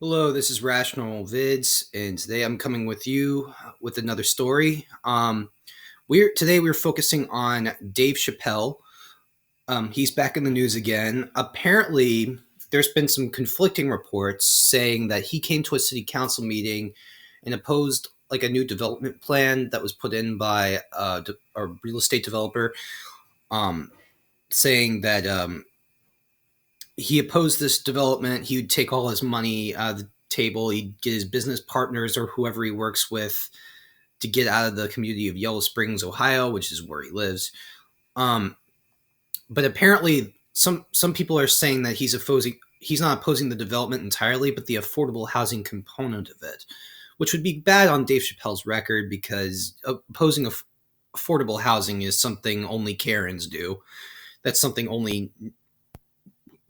Hello, this is Rational Vids, and today I'm coming with you with another story. We're focusing on Dave Chappelle. He's back in the news again. Apparently, there's been some conflicting reports saying that he came to a city council meeting and opposed like a new development plan that was put in by a real estate developer, um, saying that he opposed this development. He would take all his money out of the table. He'd get his business partners or whoever he works with to get out of the community of Yellow Springs, Ohio, which is where he lives. Um, but apparently, some people are saying that he's not opposing the development entirely, but the affordable housing component of it, which would be bad on Dave Chappelle's record because opposing affordable housing is something only Karens do. That's something only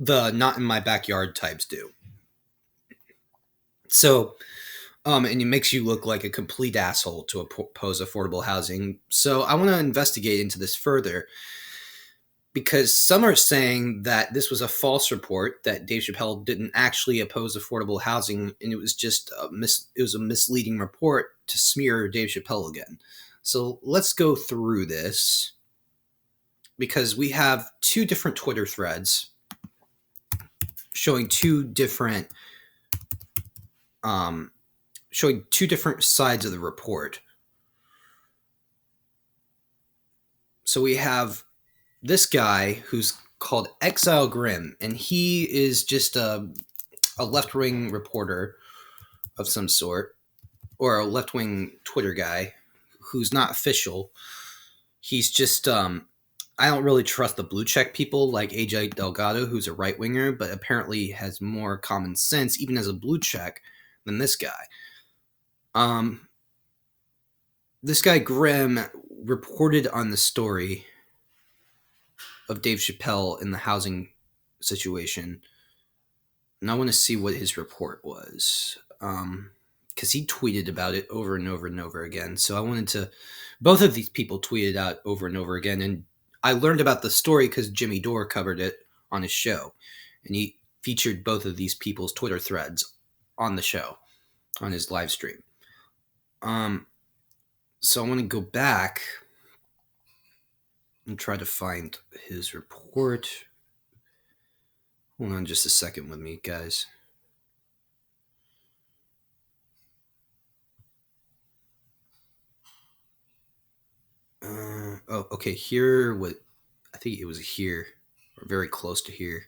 the not in my backyard types do. So, and it makes you look like a complete asshole to oppose affordable housing. So, I want to investigate into this further because some are saying that this was a false report, that Dave Chappelle didn't actually oppose affordable housing, and it was just it was a misleading report to smear Dave Chappelle again. So, let's go through this because we have two different Twitter threads showing two different sides of the report. So we have this guy who's called Exile Grim, and he is just a left-wing reporter of some sort, or a left-wing Twitter guy who's not official. He's just I don't really trust the blue check people like AJ Delgado, who's a right-winger, but apparently has more common sense, even as a blue check, than this guy. This guy Grimm reported on the story of Dave Chappelle in the housing situation, and I want to see what his report was, because he tweeted about it over and over and over again. So I wanted to. Both of these people tweeted out over and over again, and I learned about the story because Jimmy Dore covered it on his show, and he featured both of these people's Twitter threads on the show, on his live stream. So I want to go back and try to find his report. Hold on just a second with me, guys. Okay. Here, I think it was here, or very close to here.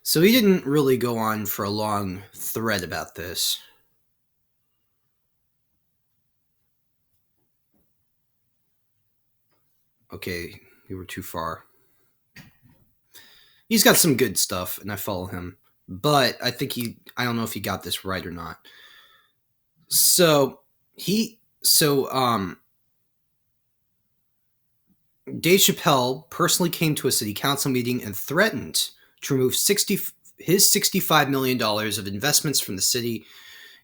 So he didn't really go on for a long thread about this. Okay, we were too far. He's got some good stuff, and I follow him. But I think I don't know if he got this right or not. So, Dave Chappelle personally came to a city council meeting and threatened to remove his $65 million of investments from the city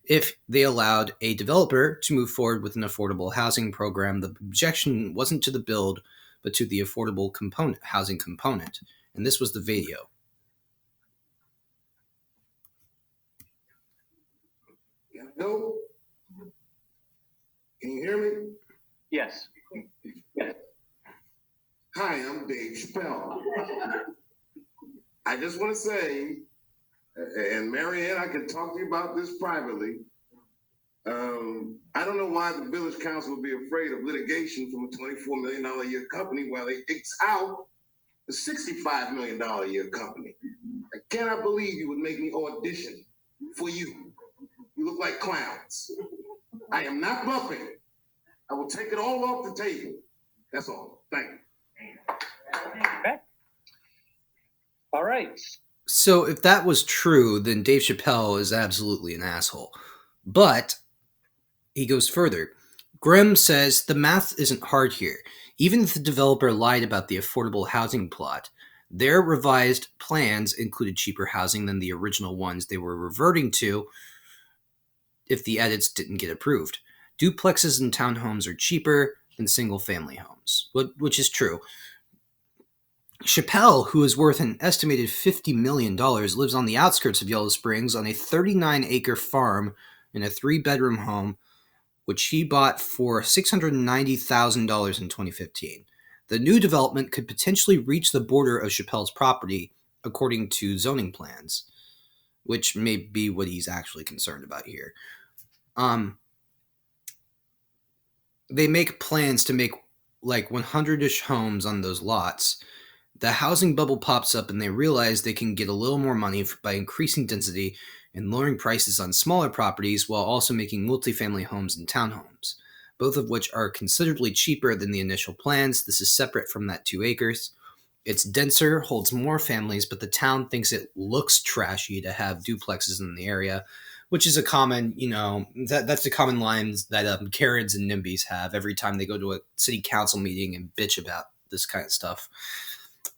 if they allowed a developer to move forward with an affordable housing program. The objection wasn't to the build, but to the affordable housing component. And this was the video. Hello? Can you hear me? Yes. Hi, I'm Dave Chappelle. I just want to say, and Marianne, I can talk to you about this privately. I don't know why the village council would be afraid of litigation from a $24 million a year company while they ekes out a $65 million a year company. I cannot believe you would make me audition for you. You look like clowns. I am not bluffing. I will take it all off the table. That's all. Thank you. Okay. All right. So if that was true, then Dave Chappelle is absolutely an asshole. But he goes further. Grimm says the math isn't hard here. Even if the developer lied about the affordable housing plot, their revised plans included cheaper housing than the original ones they were reverting to if the edits didn't get approved. Duplexes and townhomes are cheaper. in single-family homes, which is true. Chappelle, who is worth an estimated $50 million, lives on the outskirts of Yellow Springs on a 39-acre farm in a 3-bedroom home, which he bought for $690,000 in 2015. The new development could potentially reach the border of Chappelle's property, according to zoning plans, which may be what he's actually concerned about here. They make plans to make like 100-ish homes on those lots. The housing bubble pops up and they realize they can get a little more money by increasing density and lowering prices on smaller properties while also making multifamily homes and townhomes, both of which are considerably cheaper than the initial plans. This is separate from that 2 acres. It's denser, holds more families, but the town thinks it looks trashy to have duplexes in the area, which is a common, that's the common lines that Karens and NIMBYs have every time they go to a city council meeting and bitch about this kind of stuff.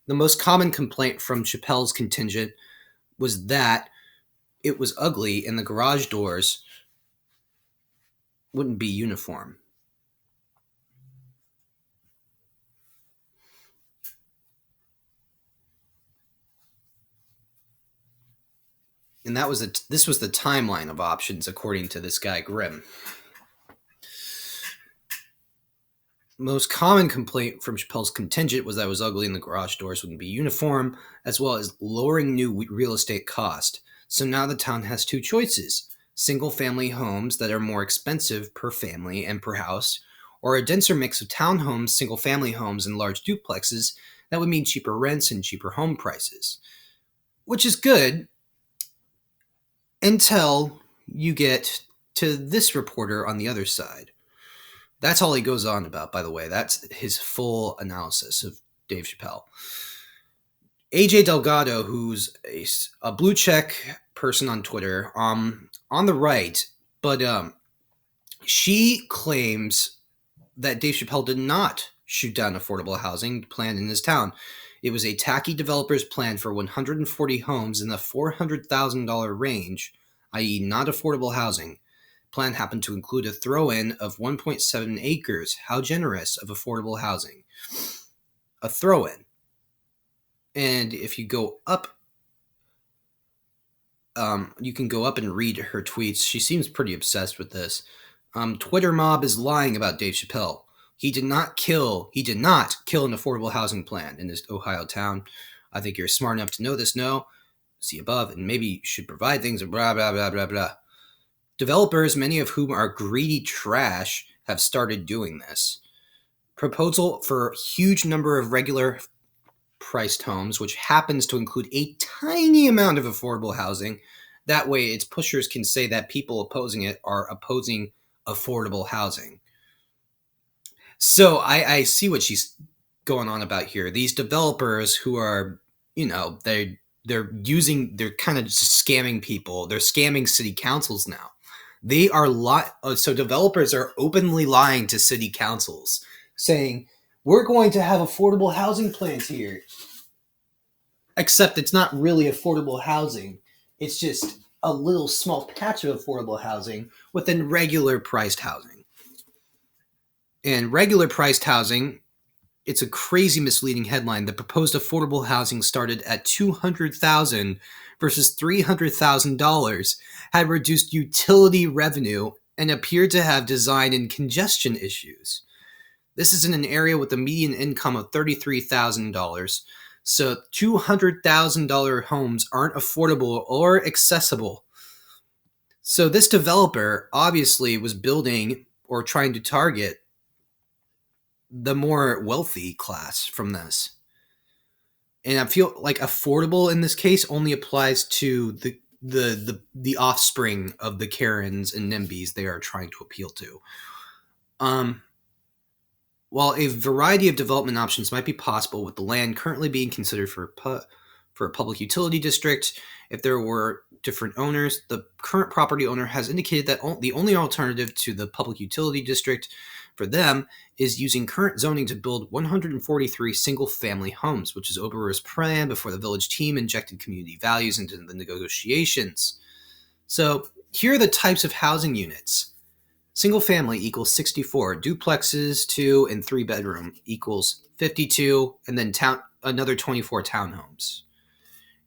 The most common complaint from Chappelle's contingent was that it was ugly and the garage doors wouldn't be uniform. And this was the timeline of options, according to this guy Grimm. Most common complaint from Chappelle's contingent was that it was ugly and the garage doors wouldn't be uniform, as well as lowering new real estate cost. So now the town has 2 choices: single-family homes that are more expensive per family and per house, or a denser mix of townhomes, single-family homes, and large duplexes that would mean cheaper rents and cheaper home prices. Which is good until you get to this reporter on the other side. That's all he goes on about, by the way. That's his full analysis of Dave Chappelle. AJ Delgado, who's a blue check person on Twitter, on the right, but she claims that Dave Chappelle did not shoot down affordable housing plan in his town. It was a tacky developer's plan for 140 homes in the $400,000 range, i.e. not affordable housing. Plan happened to include a throw-in of 1.7 acres. How generous of affordable housing. A throw-in. And if you go up, you can go up and read her tweets. She seems pretty obsessed with this. Twitter mob is lying about Dave Chappelle. He did not kill an affordable housing plan in this Ohio town. I think you're smart enough to know this, no? See above, and maybe should provide things, blah, blah, blah, blah, blah. Developers, many of whom are greedy trash, have started doing this. Proposal for a huge number of regular priced homes, which happens to include a tiny amount of affordable housing. That way, its pushers can say that people opposing it are opposing affordable housing. So I see what she's going on about here. These developers who are, they're kind of just scamming people. They're scamming city councils now. They are so developers are openly lying to city councils, saying, we're going to have affordable housing plans here. Except it's not really affordable housing. It's just a little small patch of affordable housing within regular priced housing. And regular priced housing, it's a crazy misleading headline. The proposed affordable housing started at $200,000 versus $300,000, had reduced utility revenue, and appeared to have design and congestion issues. This is in an area with a median income of $33,000. So $200,000 homes aren't affordable or accessible. So this developer obviously was building or trying to target the more wealthy class from this. And I feel like affordable in this case only applies to the offspring of the Karens and NIMBYs they are trying to appeal to. While a variety of development options might be possible with the land currently being considered for a public utility district, if there were different owners, the current property owner has indicated that the only alternative to the public utility district for them is using current zoning to build 143 single-family homes, which is Oberer's plan before the village team injected community values into the negotiations. So here are the types of housing units. Single family equals 64. Duplexes, 2 and 3 bedroom equals 52, and then another 24 townhomes.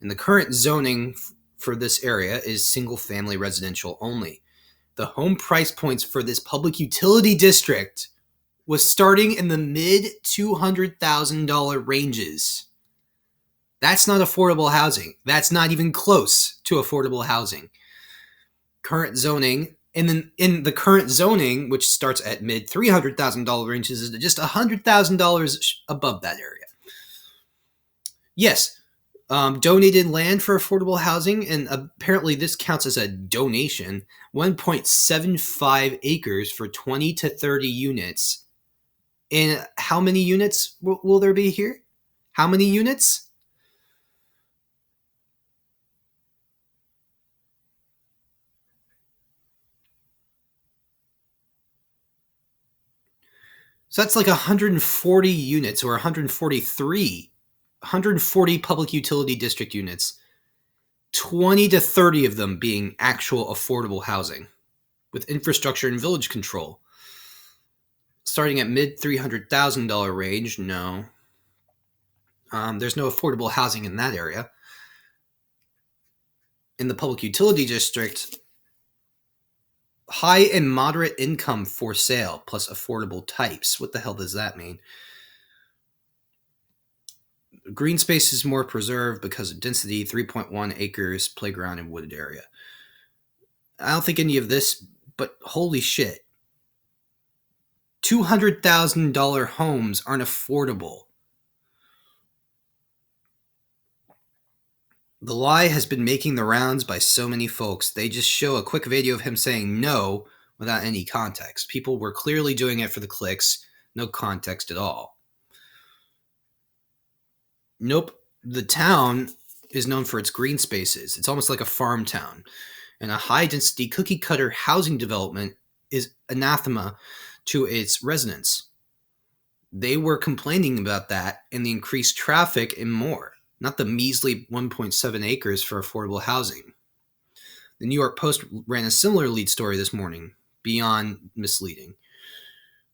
And the current zoning for this area is single family residential only. The home price points for this public utility district was starting in the mid $200,000 ranges. That's not affordable housing. That's not even close to affordable housing. Current zoning, and then in the current zoning, which starts at mid $300,000 ranges, is just $100,000 above that area. Yes, donated land for affordable housing, and apparently this counts as a donation. 1.75 acres for 20 to 30 units. And how many units will there be here? How many units? So that's like 140 units, or 140 public utility district units, 20 to 30 of them being actual affordable housing with infrastructure and village control. Starting at mid $300,000 range, no. There's no affordable housing in that area. In the public utility district, high and moderate income for sale plus affordable types. What the hell does that mean? Green space is more preserved because of density, 3.1 acres, playground, and wooded area. I don't think any of this, but holy shit. $200,000 homes aren't affordable. The lie has been making the rounds by so many folks. They just show a quick video of him saying no without any context. People were clearly doing it for the clicks, no context at all. Nope. The town is known for its green spaces. It's almost like a farm town. And a high-density cookie-cutter housing development is anathema to its residents. They were complaining about that and the increased traffic and more, not the measly 1.7 acres for affordable housing. The New York Post ran a similar lead story this morning, beyond misleading.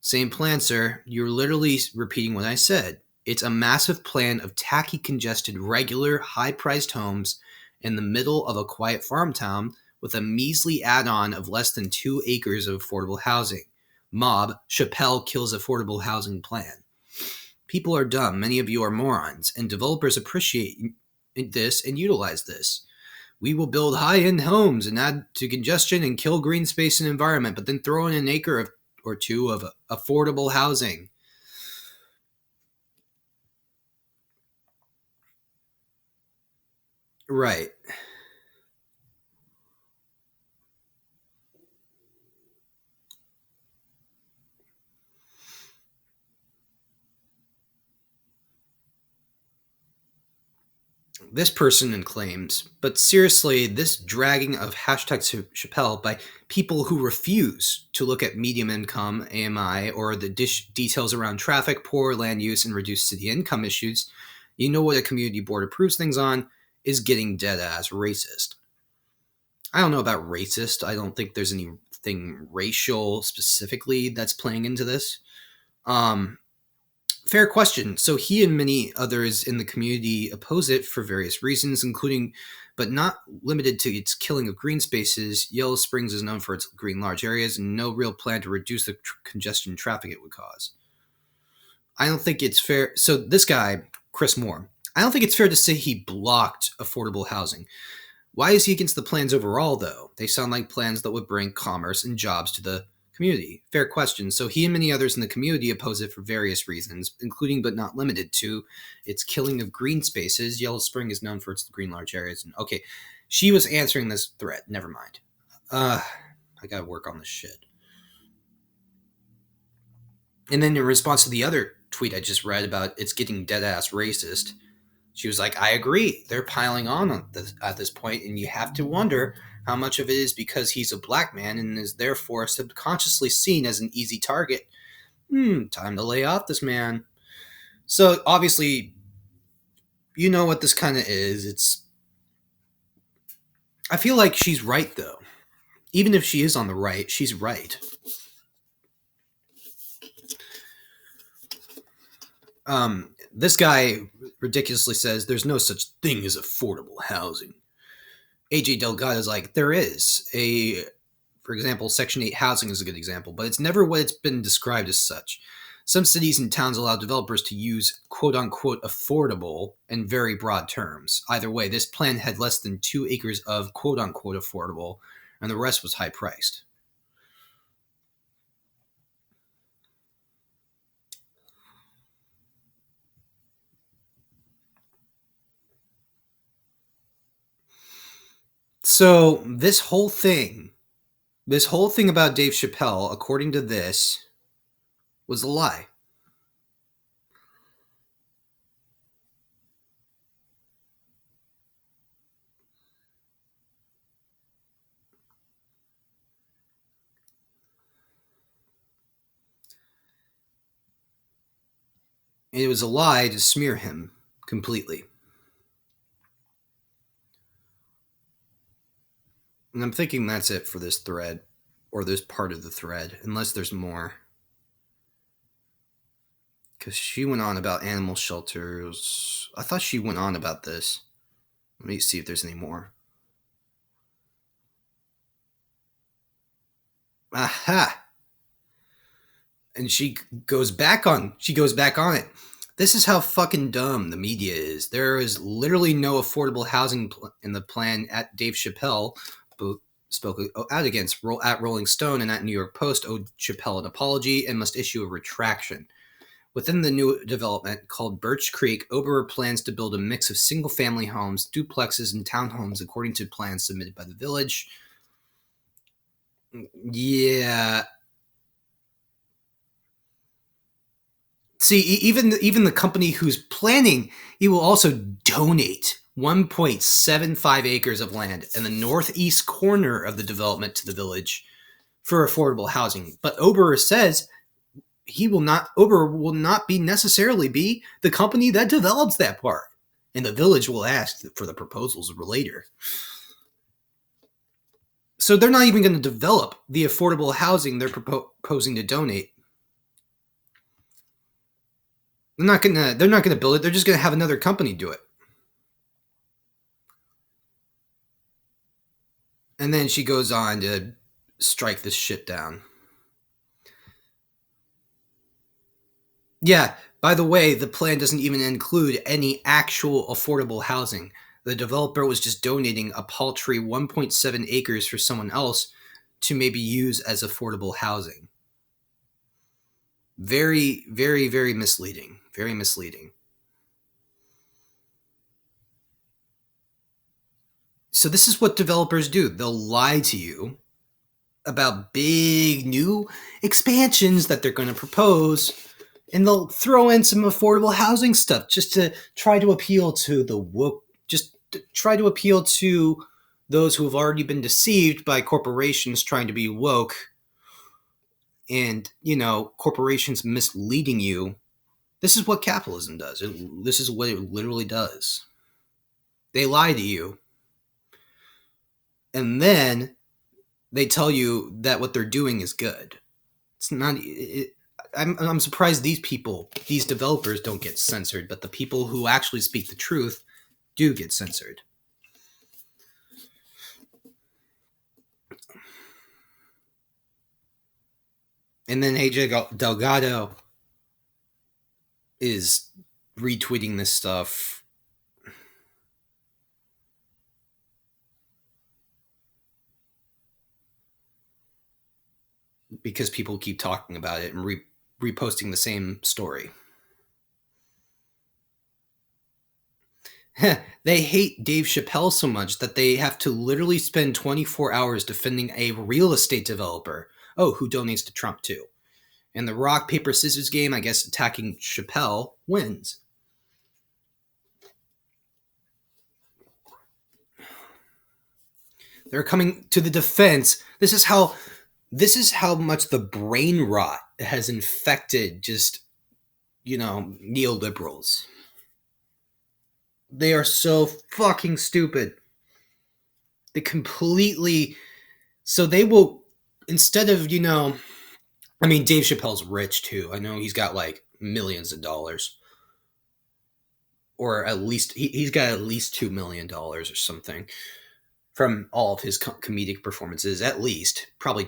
Same plan, sir. You're literally repeating what I said. It's a massive plan of tacky, congested, regular, high-priced homes in the middle of a quiet farm town with a measly add-on of less than 2 acres of affordable housing. Mob, Chappelle kills affordable housing plan. People are dumb. Many of you are morons, and developers appreciate this and utilize this. We will build high-end homes and add to congestion and kill green space and environment, but then throw in an acre or two of affordable housing. Right. This person claims, but seriously, this dragging of hashtag Chappelle by people who refuse to look at medium income, AMI, or the details around traffic, poor land use, and reduced city income issues, you know what a community board approves things on, is getting dead-ass racist. I don't know about racist. I don't think there's anything racial specifically that's playing into this. Fair question. So he and many others in the community oppose it for various reasons, including, but not limited to, its killing of green spaces. Yellow Springs is known for its green large areas and no real plan to reduce the congestion and traffic it would cause. I don't think it's fair. So this guy, Chris Moore, I don't think it's fair to say he blocked affordable housing. Why is he against the plans overall, though? They sound like plans that would bring commerce and jobs to the community. Fair question. So he and many others in the community oppose it for various reasons, including but not limited to its killing of green spaces. Yellow Spring is known for its green large areas. And okay, she was answering this thread. Never mind. I gotta work on this shit. And then in response to the other tweet I just read about it's getting dead ass racist, she was like, I agree. They're piling on at this point, and you have to wonder how much of it is because he's a black man and is therefore subconsciously seen as an easy target. Time to lay off this man. So obviously, you know what this kind of is. I feel like she's right, though. Even if she is on the right, she's right. This guy ridiculously says there's no such thing as affordable housing. AJ Delgado is like, there is. For example, Section 8 housing is a good example, but it's never what it's been described as such. Some cities and towns allow developers to use quote-unquote affordable in very broad terms. Either way, this plan had less than 2 acres of quote-unquote affordable, and the rest was high-priced. So this whole thing about Dave Chappelle, according to this, was a lie. It was a lie to smear him completely. And I'm thinking that's it for this thread, or this part of the thread, unless there's more. Because she went on about animal shelters. I thought she went on about this. Let me see if there's any more. Aha! And she goes back on it. This is how fucking dumb the media is. There is literally no affordable housing in the plan at Dave Chappelle spoke out against at Rolling Stone and at New York Post owed Chappelle an apology and must issue a retraction. Within the new development called Birch Creek, Oberer plans to build a mix of single-family homes, duplexes, and townhomes according to plans submitted by the village. Yeah. See, even the company who's planning, he will also donate 1.75 acres of land in the northeast corner of the development to the village for affordable housing. But Oberer says Oberer will not necessarily be the company that develops that part. And the village will ask for the proposals later. So they're not even going to develop the affordable housing they're proposing to donate. They're not gonna build it. They're just gonna have another company do it. And then she goes on to strike this shit down. Yeah, by the way, the plan doesn't even include any actual affordable housing. The developer was just donating a paltry 1.7 acres for someone else to maybe use as affordable housing. Very, very, very misleading. Very misleading. So this is what developers do. They'll lie to you about big new expansions that they're going to propose, and they'll throw in some affordable housing stuff just to try to appeal to the woke, just to try to appeal to those who have already been deceived by corporations trying to be woke, and, corporations misleading you. This is what capitalism does. This is what it literally does. They lie to you, and then they tell you that what they're doing is good. It's not. I'm surprised these developers don't get censored, but the people who actually speak the truth do get censored. And then AJ Delgado is retweeting this stuff. Because people keep talking about it and reposting the same story. They hate Dave Chappelle so much that they have to literally spend 24 hours defending a real estate developer. Oh, who donates to Trump too. And the rock, paper, scissors game, I guess attacking Chappelle wins. They're coming to the defense. This is how much the brain rot has infected just, neoliberals. They are so fucking stupid. They completely... So they will, instead of, Dave Chappelle's rich too. I know he's got like millions of dollars. or at least he's got at least $2 million or something from all of his comedic performances. At least probably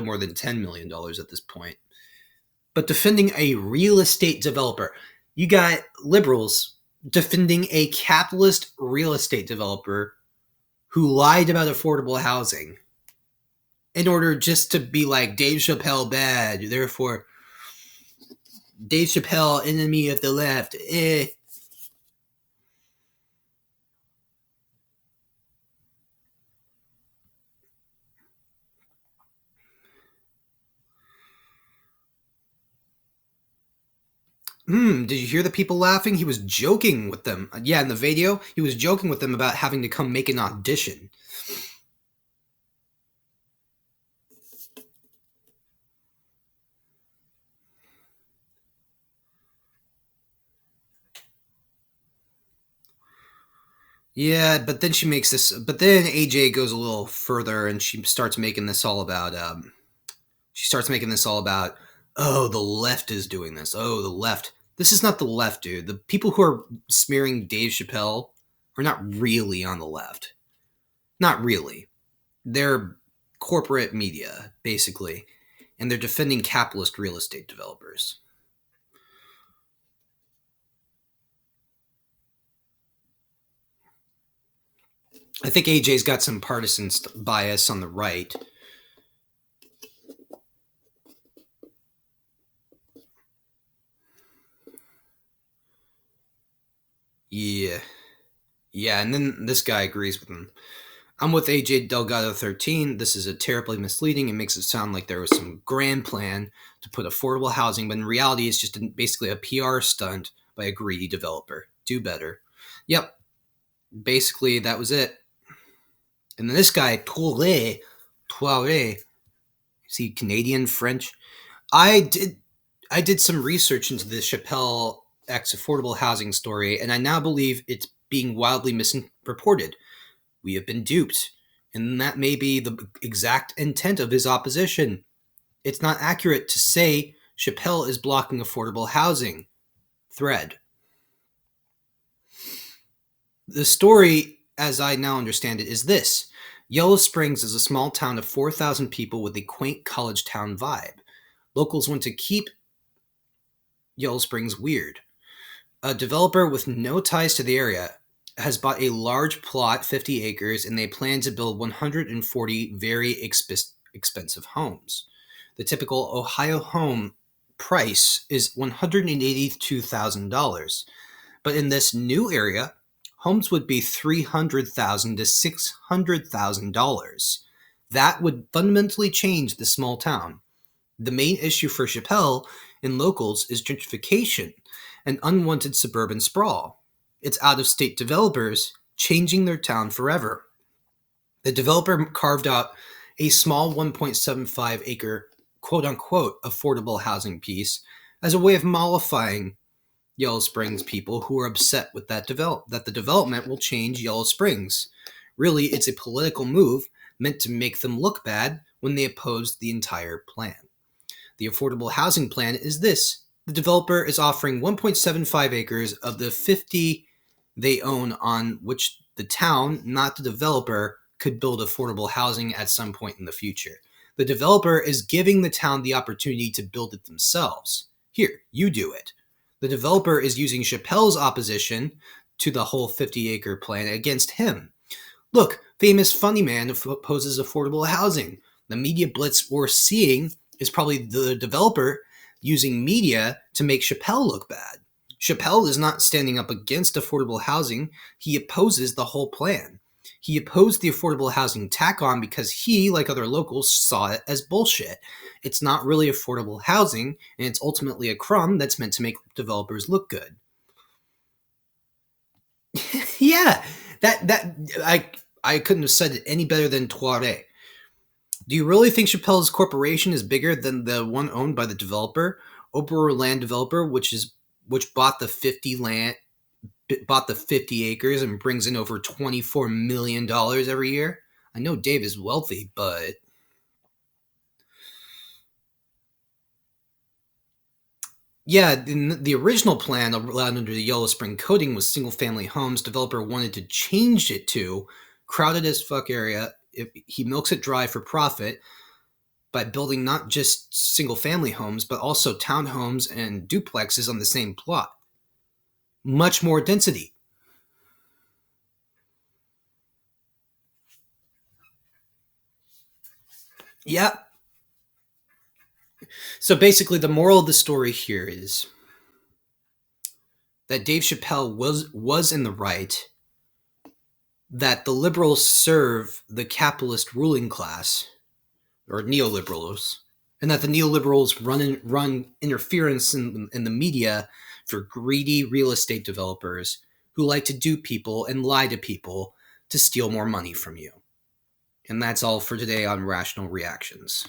more than $10 million at this point. But defending a real estate developer, you got liberals defending a capitalist real estate developer who lied about affordable housing in order just to be like Dave Chappelle bad, therefore Dave Chappelle enemy of the left. Did you hear the people laughing? He was joking with them. Yeah, in the video, he was joking with them about having to come make an audition. Yeah, but then she makes this. But then AJ goes a little further, and she starts making this all about. She starts making this all about. Oh, the left is doing this. Oh, the left. This is not the left, dude. The people who are smearing Dave Chappelle are not really on the left. Not really. They're corporate media, basically, and they're defending capitalist real estate developers. I think AJ's got some partisan bias on the right. Yeah. Yeah, and then this guy agrees with him. I'm with AJ Delgado 13. This is a terribly misleading. It makes it sound like there was some grand plan to put affordable housing, but in reality, it's just basically a PR stunt by a greedy developer. Do better. Yep. Basically, that was it. And then this guy, Toure, is he Canadian, French? I did some research into the Chappelle X affordable housing story, and I now believe it's being wildly misreported. We have been duped, and that may be the exact intent of his opposition. It's not accurate to say Chappelle is blocking affordable housing. Thread. The story, as I now understand it, is this. Yellow Springs is a small town of 4,000 people with a quaint college town vibe. Locals want to keep Yellow Springs weird. A developer with no ties to the area has bought a large plot, 50 acres, and they plan to build 140 very expensive homes. The typical Ohio home price is $182,000. But in this new area, homes would be $300,000 to $600,000. That would fundamentally change the small town. The main issue for Chappelle and locals is gentrification and unwanted suburban sprawl. It's out-of-state developers changing their town forever. The developer carved out a small 1.75 acre quote-unquote affordable housing piece as a way of mollifying Yellow Springs people who are upset with that the development will change Yellow Springs. Really, it's a political move meant to make them look bad when they oppose the entire plan. The affordable housing plan is this. The developer is offering 1.75 acres of the 50 they own on which the town, not the developer, could build affordable housing at some point in the future. The developer is giving the town the opportunity to build it themselves. Here, you do it. The developer is using Chappelle's opposition to the whole 50-acre plan against him. Look, famous funny man opposes affordable housing. The media blitz we're seeing is probably the developer using media to make Chappelle look bad. Chappelle is not standing up against affordable housing. He opposes the whole plan. He opposed the affordable housing tack-on because he, like other locals, saw it as bullshit. It's not really affordable housing, and it's ultimately a crumb that's meant to make developers look good. Yeah, I couldn't have said it any better than Toire. Do you really think Chappelle's corporation is bigger than the one owned by the developer, Oprah Land Developer, which bought the 50 acres and brings in over $24 million every year? I know Dave is wealthy, but Yeah, the original plan allowed under the yellow spring coating was single-family homes. Developer wanted to change it to crowded as fuck area. If he milks it dry for profit by building not just single-family homes, but also townhomes and duplexes on the same plot. Much more density. Yeah. So basically, the moral of the story here is that Dave Chappelle was in the right, that the liberals serve the capitalist ruling class, or neoliberals, and that the neoliberals run interference in the media for greedy real estate developers who like to dupe people and lie to people to steal more money from you. And that's all for today on Rational Reactions.